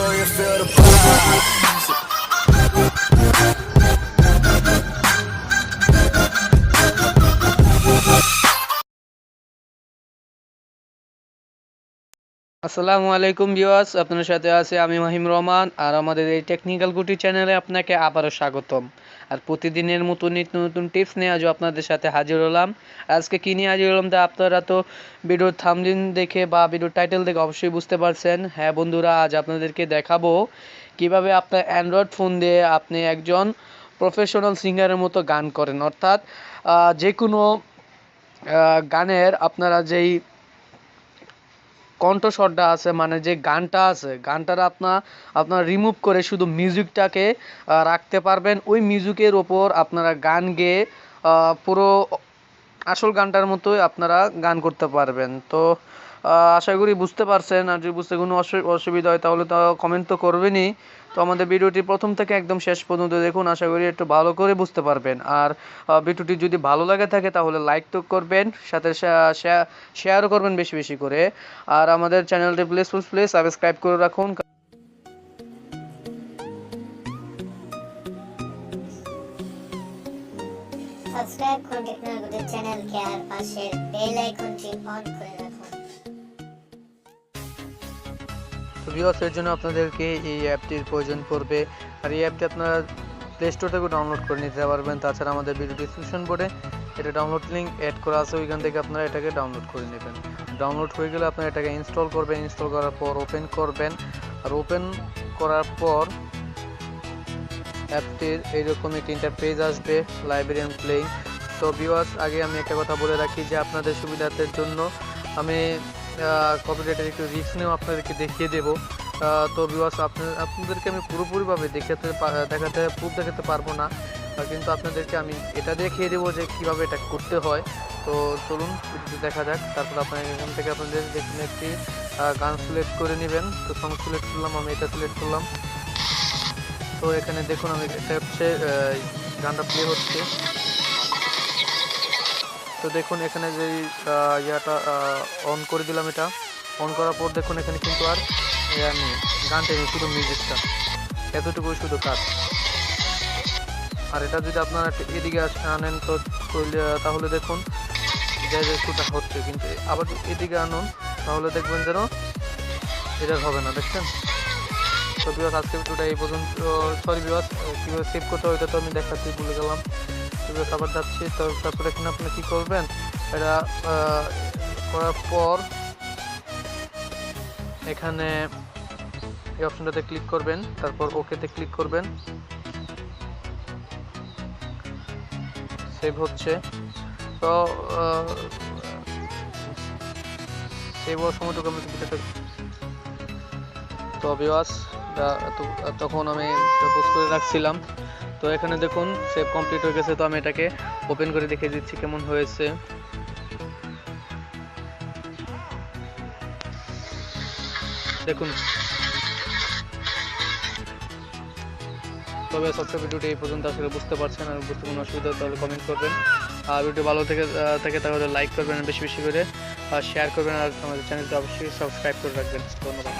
sure you feel the vibes. আসসালামু আলাইকুম viewers, আপনাদের সাথে আছে আমি মাহিম রহমান। আর আমাদের এই টেকনিক্যাল গুটি চ্যানেলে আপনাকে আবারও স্বাগতম। আর প্রতিদিনের মতো নিত্য নতুন টিপস নিয়ে আজও আপনাদের সাথে হাজির হলাম। আজকে কী নিয়ে হাজির হলাম তা আপনারা তো ভিডিওর থাম্বনেল দেখে বা ভিডিওর টাইটেল দেখে অবশ্যই বুঝতে পারছেন। হ্যাঁ বন্ধুরা, আজ আপনাদেরকে দেখাবো কিভাবে আপনার অ্যান্ড্রয়েড ফোন দিয়ে আপনি একজন প্রফেশনাল সিঙ্গারের মতো গান করেন। অর্থাৎ যে কোনো গানের আপনারা যেই কণ্ঠস্বরটা আছে, মানে যে গানটা আছে, গানটার আপনার রিমুভ করে শুধু মিউজিকটাকে রাখতে পারবেন। ওই মিউজিকের ওপর আপনারা গান গেয়ে পুরো আসল গানটার মতোই আপনারা গান করতে পারবেন। তো আশা করি বুঝতে পারছেন। আর যদি বুঝতে কোনো অসুবিধা হয় তাহলে তো কমেন্ট তো করবেনই। তো আমাদের ভিডিওটি প্রথম থেকে একদম শেষ পর্যন্ত দেখুন, আশা করি একটু ভালো করে বুঝতে পারবেন। আর ভিডিওটি যদি ভালো লাগে থাকে তাহলে লাইক তো করবেন, সাথে শেয়ারও করবেন বেশি বেশি করে। আর আমাদের চ্যানেলটি প্লিজ সাবস্ক্রাইব করে রাখুন। সাবস্ক্রাইব করুন টেকনোলজি চ্যানেলকে আর পাশের বেল আইকনটি অন করে রাখুন। তো ভিউয়ার্সের জন্য আপনাদেরকে এই অ্যাপটির প্রয়োজন পড়বে। আর এই অ্যাপটি আপনারা প্লে স্টোর থেকে ডাউনলোড করে নিতে পারবেন। তাছাড়া আমাদের ভিডিও ডিসক্রিপশন বোর্ডে এটা ডাউনলোড লিঙ্ক অ্যাড করা আছে, ওইখান থেকে আপনারা এটাকে ডাউনলোড করে নেবেন। ডাউনলোড হয়ে গেলে আপনারা এটাকে ইনস্টল করবেন। ইনস্টল করার পর ওপেন করবেন। আর ওপেন করার পর অ্যাপটির এইরকম একটি ইন্টারফেস আসবে, লাইব্রেরিয়ান প্লেইং। তো ভিউয়ার্স, আগে আমি একটা কথা বলে রাখি যে আপনাদের সুবিধার্থের জন্য আমি কপিরাইটের একটু রিস্ক নিয়েও আপনাদেরকে দেখিয়ে দেবো। তো ভিউয়ার্স, আপনাদেরকে আমি পুরোপুরিভাবে দেখাতে পারবো না, কিন্তু আপনাদেরকে আমি এটা দেখিয়ে দেবো যে কীভাবে এটা করতে হয়। তো চলুন দেখা যাক। তারপর আপনার এখান থেকে আপনাদের যেখানে একটি গান সিলেক্ট করে নেবেন। তো সং সিলেক্ট করলাম, আমি এটা সিলেক্ট করলাম। তো এখানে দেখুন আমি এটা হচ্ছে গানটা প্লে হচ্ছে। তো দেখুন এখানে যে ইয়াটা অন করে দিলাম, এটা অন করার পর দেখুন এখানে কিন্তু আর ইয়া নেই, গানটা নেই, শুধু মিউজিকটা, এতটুকুই শুধু কাজ। আর এটা যদি আপনারা এদিকে আনেন তো তাহলে দেখুন যে শুটা হচ্ছে, কিন্তু আবার এদিকে আনুন তাহলে দেখবেন যেন এটা হবে না, দেখছেন? তো ভিউয়ার্স, আজকে ভিডিওটা এই পর্যন্ত। সরি ভিউয়ার্স, কীভাবে সেভ করতে হয় এটা তো আমি দেখাতে ভুলে গেলাম। ভিউয়ার্স, আবার যাচ্ছি। তো তারপরে এখানে আপনি কী করবেন, এটা করার পর এখানে এই অপশনটাতে ক্লিক করবেন, তারপর ওকেতে ক্লিক করবেন। সেভ হচ্ছে। তো সেভ হওয়ার সময়টুকু আমি তো ভিউয়ার্স, তখন আমি পোস্ট করে রাখছিলাম। তো এখানে দেখুন সেভ কমপ্লিট হয়ে গেছে। তো আমি এটাকে ওপেন করে দেখিয়ে দিচ্ছি কেমন হয়েছে। দেখুন। তবে আজকে ভিডিওটি এই পর্যন্ত আসলে বুঝতে পারছেন। আর বুঝতে কোনো অসুবিধা তাহলে কমেন্ট করবেন। আর ভিডিও ভালো থেকে তাহলে লাইক করবেন বেশি বেশি করে, আর শেয়ার করবেন। আর আমাদের চ্যানেলটি অবশ্যই সাবস্ক্রাইব করে রাখবেন। ধন্যবাদ।